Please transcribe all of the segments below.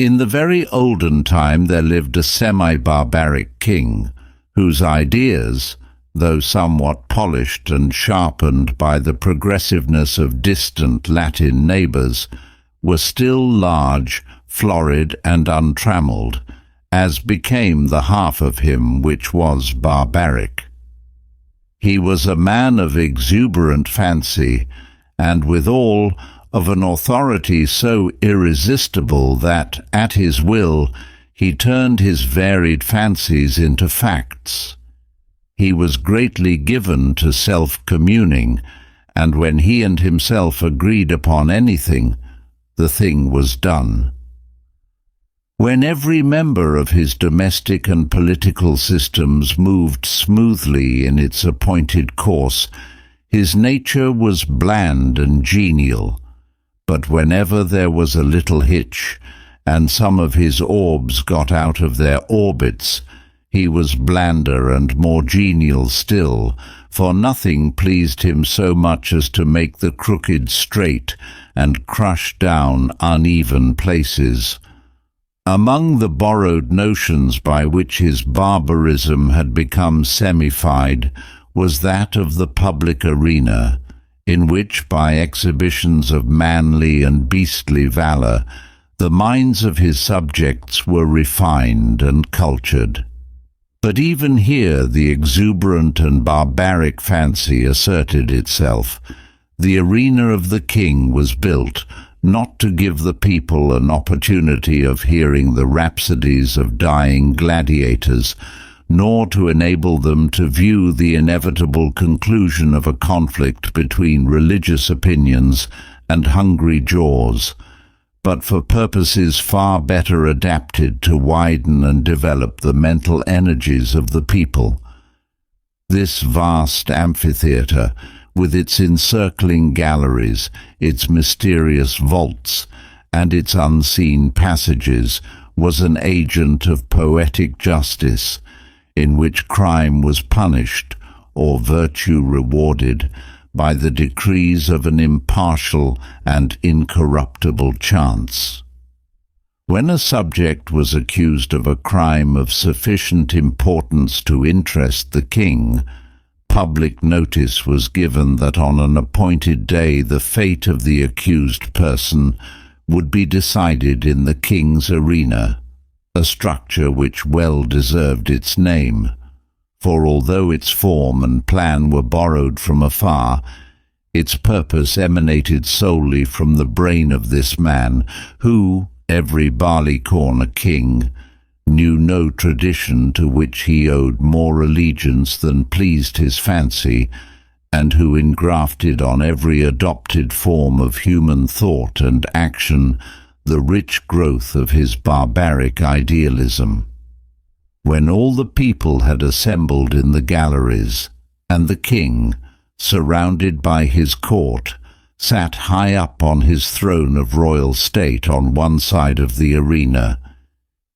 In the very olden time there lived a semi-barbaric king, whose ideas, though somewhat polished and sharpened by the progressiveness of distant Latin neighbours, were still large, florid and untramelled, as became the half of him which was barbaric. He was a man of exuberant fancy, and withal of an authority so irresistible that, at his will, he turned his varied fancies into facts. He was greatly given to self-communing, and when he and himself agreed upon anything, the thing was done. When every member of his domestic and political systems moved smoothly in its appointed course, his nature was bland and genial, but whenever there was a little hitch, and some of his orbs got out of their orbits, he was blander and more genial still, for nothing pleased him so much as to make the crooked straight and crush down uneven places. Among the borrowed notions by which his barbarism had become semified was that of the public arena, in which, by exhibitions of manly and beastly valour, the minds of his subjects were refined and cultured. But even here the exuberant and barbaric fancy asserted itself. The arena of the king was built, not to give the people an opportunity of hearing the rhapsodies of dying gladiators, nor to enable them to view the inevitable conclusion of a conflict between religious opinions and hungry jaws, but for purposes far better adapted to widen and develop the mental energies of the people. This vast amphitheatre, with its encircling galleries, its mysterious vaults, and its unseen passages, was an agent of poetic justice, in which crime was punished or virtue rewarded by the decrees of an impartial and incorruptible chance. When a subject was accused of a crime of sufficient importance to interest the king, public notice was given that on an appointed day the fate of the accused person would be decided in the king's arena, a structure which well deserved its name, for although its form and plan were borrowed from afar, its purpose emanated solely from the brain of this man, who, every barleycorn a king, knew no tradition to which he owed more allegiance than pleased his fancy, and who engrafted on every adopted form of human thought and action the rich growth of his barbaric idealism. When all the people had assembled in the galleries, and the king, surrounded by his court, sat high up on his throne of royal state on one side of the arena,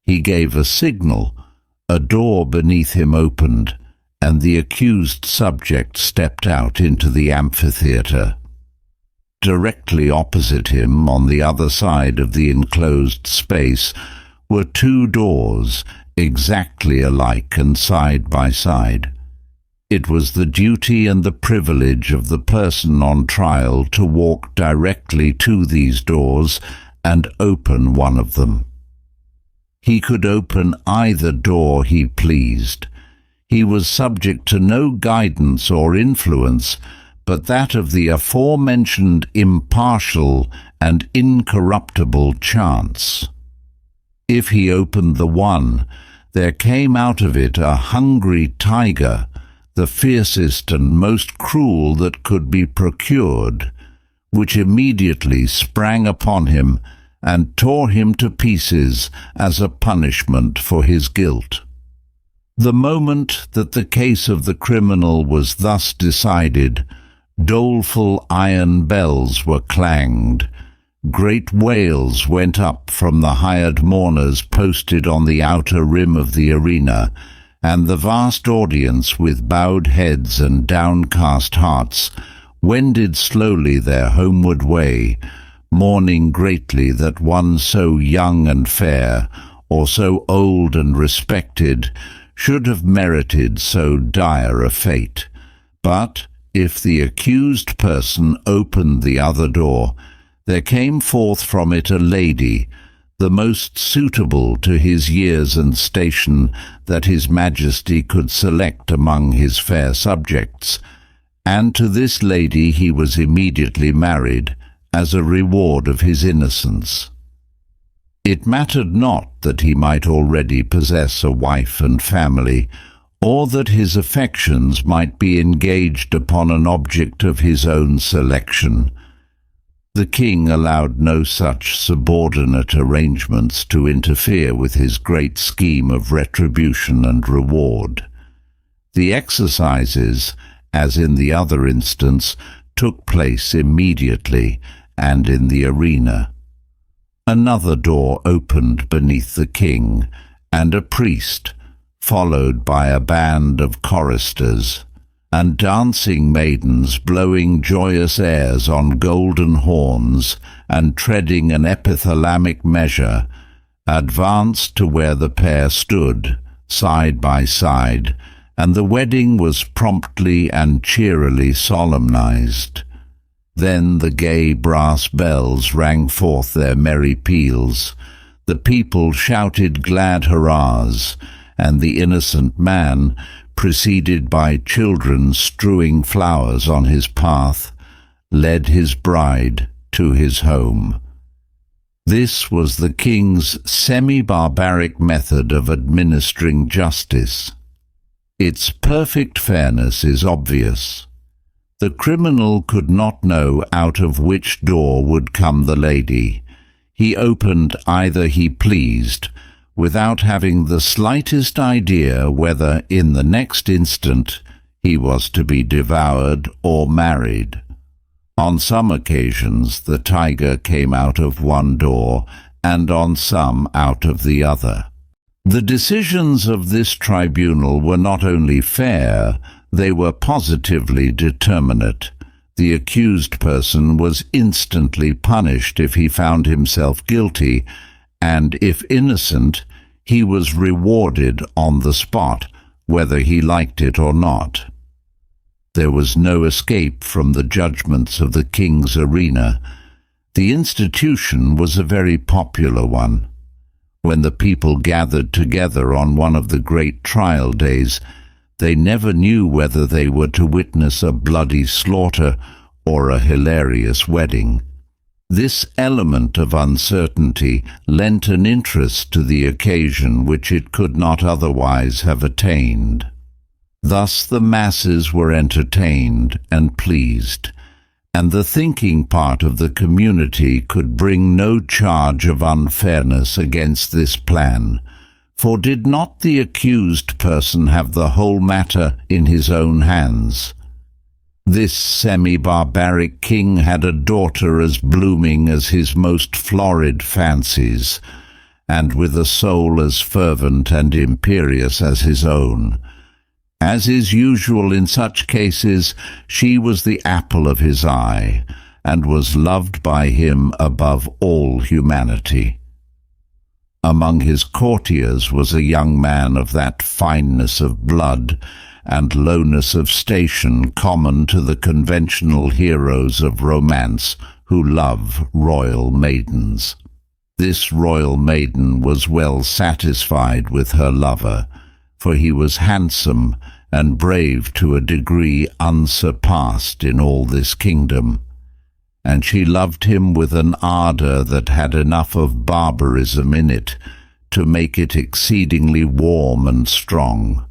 he gave a signal, a door beneath him opened, and the accused subject stepped out into the amphitheatre. Directly opposite him, on the other side of the enclosed space, were two doors, exactly alike and side by side. It was the duty and the privilege of the person on trial to walk directly to these doors and open one of them. He could open either door he pleased. He was subject to no guidance or influence but that of the aforementioned impartial and incorruptible chance. If he opened the one, there came out of it a hungry tiger, the fiercest and most cruel that could be procured, which immediately sprang upon him and tore him to pieces as a punishment for his guilt. The moment that the case of the criminal was thus decided, doleful iron bells were clanged, great wails went up from the hired mourners posted on the outer rim of the arena, and the vast audience, with bowed heads and downcast hearts, wended slowly their homeward way, mourning greatly that one so young and fair, or so old and respected, should have merited so dire a fate. But if the accused person opened the other door, there came forth from it a lady, the most suitable to his years and station that his Majesty could select among his fair subjects, and to this lady he was immediately married, as a reward of his innocence. It mattered not that he might already possess a wife and family, or that his affections might be engaged upon an object of his own selection. The king allowed no such subordinate arrangements to interfere with his great scheme of retribution and reward. The exercises, as in the other instance, took place immediately and in the arena. Another door opened beneath the king, and a priest, followed by a band of choristers, and dancing maidens blowing joyous airs on golden horns and treading an epithalamic measure, advanced to where the pair stood, side by side, and the wedding was promptly and cheerily solemnized. Then the gay brass bells rang forth their merry peals, the people shouted glad hurrahs, and the innocent man, preceded by children strewing flowers on his path, led his bride to his home. This was the king's semi-barbaric method of administering justice. Its perfect fairness is obvious. The criminal could not know out of which door would come the lady. He opened either he pleased, without having the slightest idea whether in the next instant he was to be devoured or married. On some occasions the tiger came out of one door, and on some out of the other. The decisions of this tribunal were not only fair, they were positively determinate. The accused person was instantly punished if he found himself guilty, and if innocent, he was rewarded on the spot, whether he liked it or not. There was no escape from the judgments of the king's arena. The institution was a very popular one. When the people gathered together on one of the great trial days, they never knew whether they were to witness a bloody slaughter or a hilarious wedding. This element of uncertainty lent an interest to the occasion which it could not otherwise have attained. Thus the masses were entertained and pleased, and the thinking part of the community could bring no charge of unfairness against this plan, for did not the accused person have the whole matter in his own hands? This semi-barbaric king had a daughter as blooming as his most florid fancies, and with a soul as fervent and imperious as his own. As is usual in such cases, she was the apple of his eye, and was loved by him above all humanity. Among his courtiers was a young man of that fineness of blood and lowness of station common to the conventional heroes of romance who love royal maidens. This royal maiden was well satisfied with her lover, for he was handsome and brave to a degree unsurpassed in all this kingdom, and she loved him with an ardour that had enough of barbarism in it to make it exceedingly warm and strong.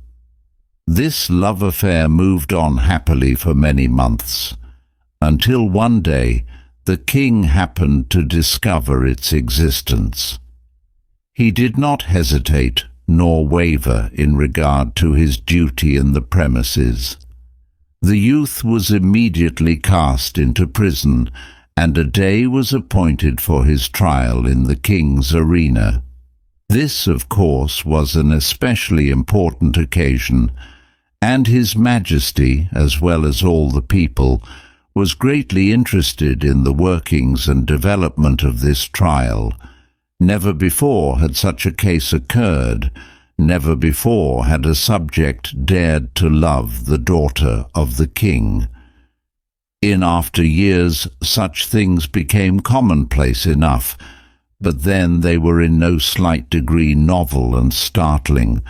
This love affair moved on happily for many months, until one day the king happened to discover its existence. He did not hesitate nor waver in regard to his duty in the premises. The youth was immediately cast into prison, and a day was appointed for his trial in the king's arena. This, of course, was an especially important occasion, and His Majesty, as well as all the people, was greatly interested in the workings and development of this trial. Never before had such a case occurred. Never before had a subject dared to love the daughter of the king. In after years, such things became commonplace enough, but then they were in no slight degree novel and startling.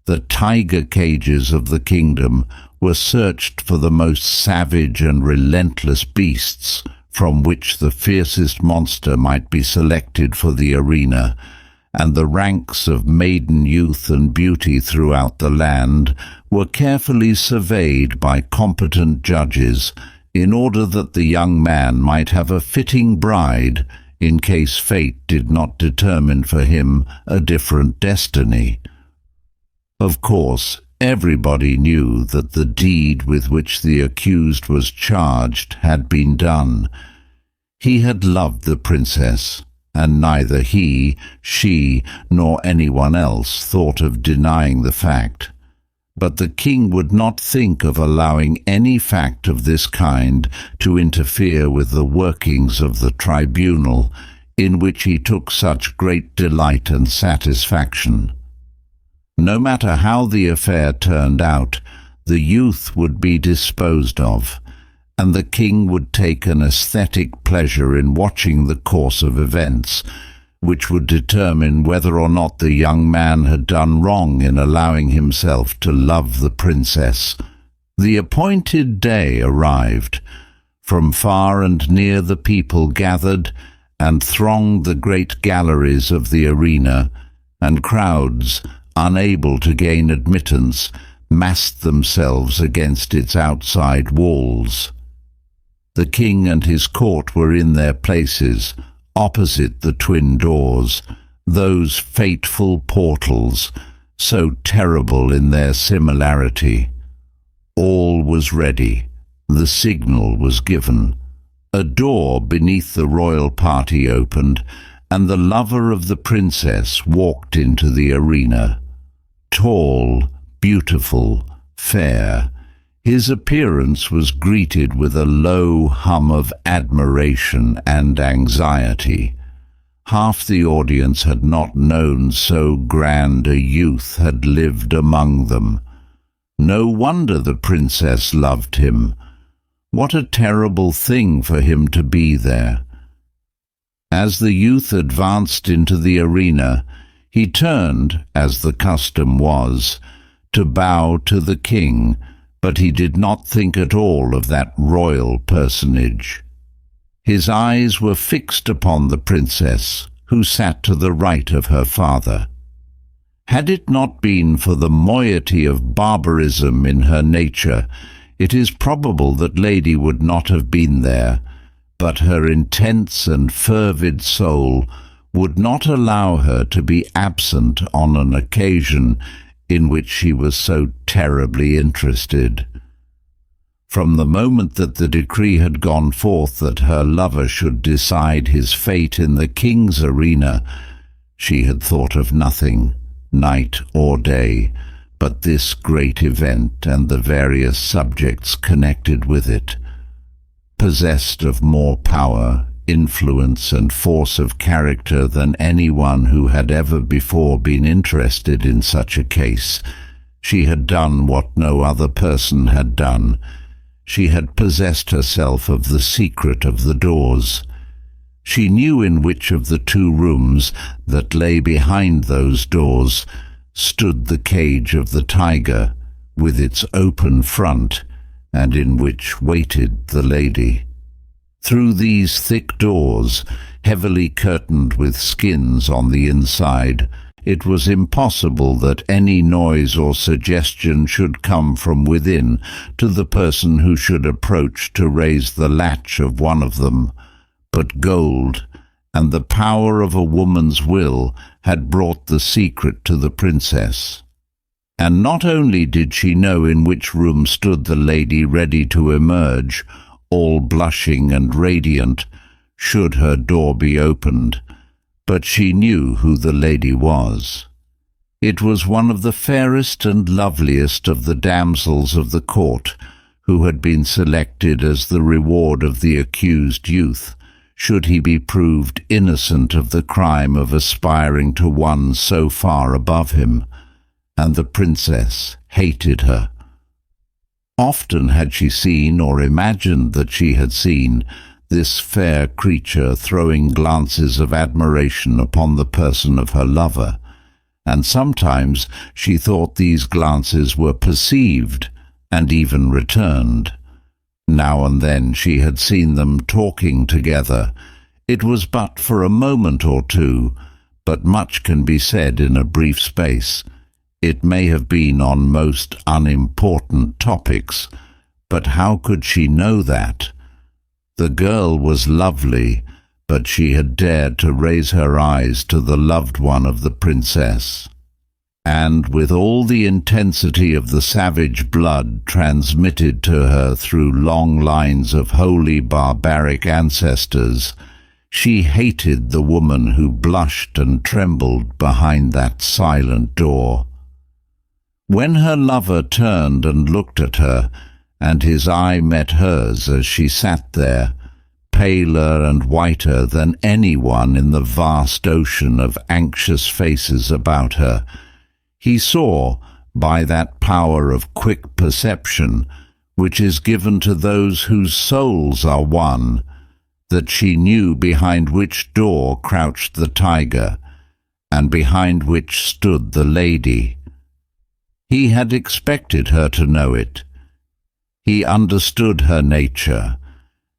The tiger cages of the kingdom were searched for the most savage and relentless beasts, from which the fiercest monster might be selected for the arena, and the ranks of maiden youth and beauty throughout the land were carefully surveyed by competent judges in order that the young man might have a fitting bride in case fate did not determine for him a different destiny. Of course, everybody knew that the deed with which the accused was charged had been done. He had loved the princess, and neither he, she, nor anyone else thought of denying the fact. But the king would not think of allowing any fact of this kind to interfere with the workings of the tribunal, in which he took such great delight and satisfaction. No matter how the affair turned out, the youth would be disposed of, and the king would take an aesthetic pleasure in watching the course of events, which would determine whether or not the young man had done wrong in allowing himself to love the princess. The appointed day arrived. From far and near the people gathered and thronged the great galleries of the arena, and crowds, unable to gain admittance, massed themselves against its outside walls. The king and his court were in their places, opposite the twin doors, those fateful portals, so terrible in their similarity. All was ready. The signal was given. A door beneath the royal party opened, and the lover of the princess walked into the arena. Tall, beautiful, fair, his appearance was greeted with a low hum of admiration and anxiety. Half the audience had not known so grand a youth had lived among them. No wonder the princess loved him. What a terrible thing for him to be there. As the youth advanced into the arena, he turned, as the custom was, to bow to the king, but he did not think at all of that royal personage. His eyes were fixed upon the princess, who sat to the right of her father. Had it not been for the moiety of barbarism in her nature, it is probable that Lady would not have been there, but her intense and fervid soul would not allow her to be absent on an occasion in which she was so terribly interested. From the moment that the decree had gone forth that her lover should decide his fate in the king's arena, she had thought of nothing, night or day, but this great event and the various subjects connected with it. Possessed of more power, influence and force of character than anyone who had ever before been interested in such a case, she had done what no other person had done. She had possessed herself of the secret of the doors. She knew in which of the two rooms that lay behind those doors stood the cage of the tiger, with its open front, and in which waited the lady. Through these thick doors, heavily curtained with skins on the inside, it was impossible that any noise or suggestion should come from within to the person who should approach to raise the latch of one of them. But gold, and the power of a woman's will, had brought the secret to the princess. And not only did she know in which room stood the lady ready to emerge, all blushing and radiant, should her door be opened, but she knew who the lady was. It was one of the fairest and loveliest of the damsels of the court, who had been selected as the reward of the accused youth, should he be proved innocent of the crime of aspiring to one so far above him, and the princess hated her. Often had she seen, or imagined that she had seen, this fair creature throwing glances of admiration upon the person of her lover, and sometimes she thought these glances were perceived and even returned. Now and then she had seen them talking together. It was but for a moment or two, but much can be said in a brief space. It may have been on most unimportant topics, but how could she know that? The girl was lovely, but she had dared to raise her eyes to the loved one of the princess. And with all the intensity of the savage blood transmitted to her through long lines of holy barbaric ancestors, she hated the woman who blushed and trembled behind that silent door. When her lover turned and looked at her, and his eye met hers as she sat there, paler and whiter than anyone in the vast ocean of anxious faces about her, he saw, by that power of quick perception which is given to those whose souls are one, that she knew behind which door crouched the tiger, and behind which stood the lady. He had expected her to know it. He understood her nature,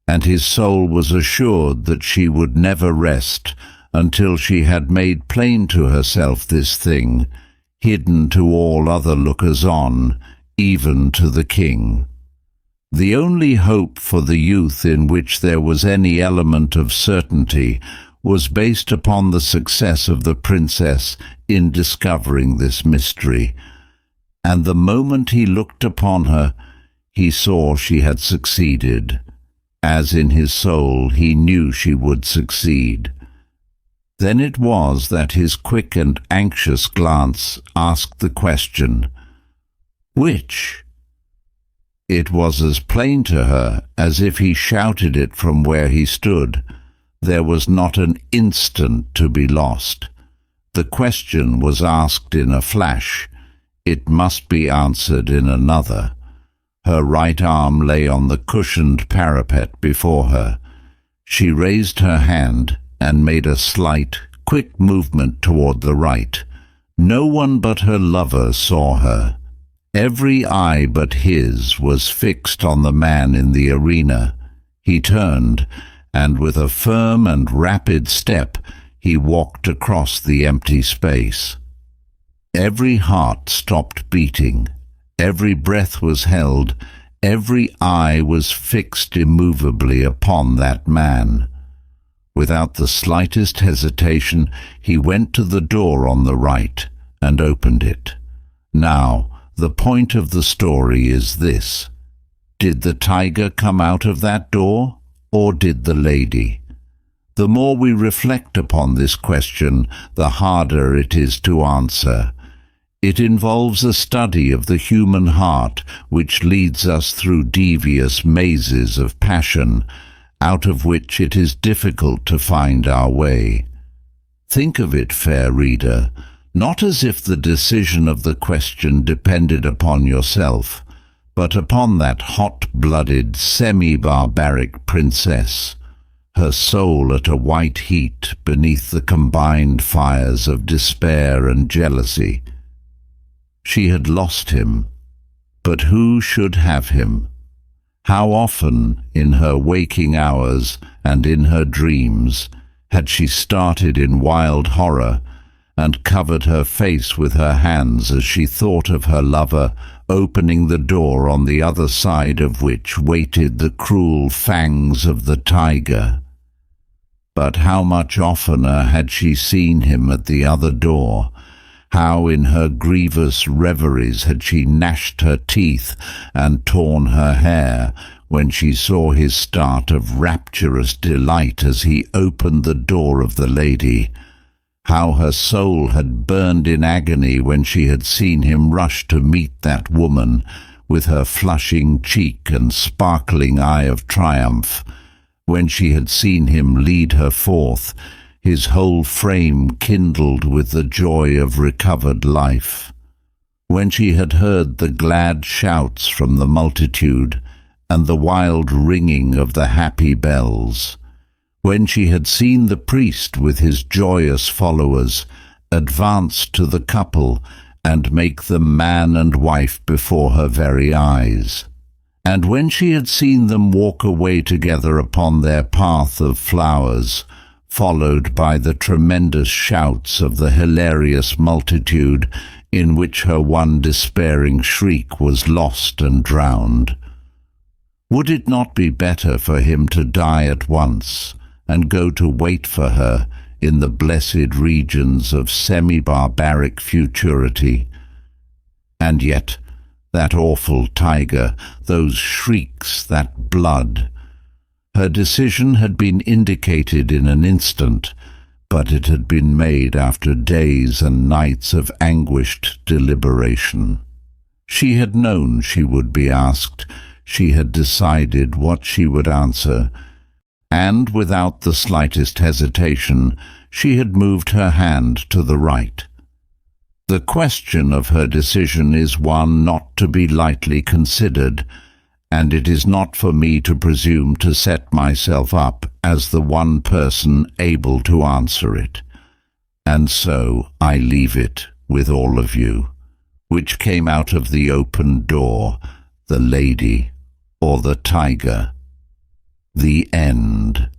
and his soul was assured that she would never rest until she had made plain to herself this thing, hidden to all other lookers-on, even to the king. The only hope for the youth in which there was any element of certainty was based upon the success of the princess in discovering this mystery, and the moment he looked upon her, he saw she had succeeded, as in his soul he knew she would succeed. Then it was that his quick and anxious glance asked the question, "Which?" It was as plain to her as if he shouted it from where he stood. There was not an instant to be lost. The question was asked in a flash. It must be answered in another. Her right arm lay on the cushioned parapet before her. She raised her hand and made a slight, quick movement toward the right. No one but her lover saw her. Every eye but his was fixed on the man in the arena. He turned, and with a firm and rapid step, he walked across the empty space. Every heart stopped beating. Every breath was held. Every eye was fixed immovably upon that man. Without the slightest hesitation, he went to the door on the right and opened it. Now, the point of the story is this. Did the tiger come out of that door, or did the lady? The more we reflect upon this question, the harder it is to answer. It involves a study of the human heart, which leads us through devious mazes of passion, out of which it is difficult to find our way. Think of it, fair reader, not as if the decision of the question depended upon yourself, but upon that hot-blooded, semi-barbaric princess, her soul at a white heat beneath the combined fires of despair and jealousy. She had lost him, but who should have him? How often, in her waking hours and in her dreams, had she started in wild horror and covered her face with her hands as she thought of her lover opening the door on the other side of which waited the cruel fangs of the tiger. But how much oftener had she seen him at the other door? How in her grievous reveries had she gnashed her teeth and torn her hair when she saw his start of rapturous delight as he opened the door of the lady. How her soul had burned in agony when she had seen him rush to meet that woman, with her flushing cheek and sparkling eye of triumph. When she had seen him lead her forth, his whole frame kindled with the joy of recovered life. When she had heard the glad shouts from the multitude and the wild ringing of the happy bells, when she had seen the priest with his joyous followers advance to the couple and make them man and wife before her very eyes, and when she had seen them walk away together upon their path of flowers, followed by the tremendous shouts of the hilarious multitude in which her one despairing shriek was lost and drowned, would it not be better for him to die at once and go to wait for her in the blessed regions of semi-barbaric futurity? And yet, that awful tiger, those shrieks, that blood. Her decision had been indicated in an instant, but it had been made after days and nights of anguished deliberation. She had known she would be asked. She had decided what she would answer, and without the slightest hesitation, she had moved her hand to the right. The question of her decision is one not to be lightly considered, and it is not for me to presume to set myself up as the one person able to answer it. And so I leave it with all of you. Which came out of the open door, the lady or the tiger? The end.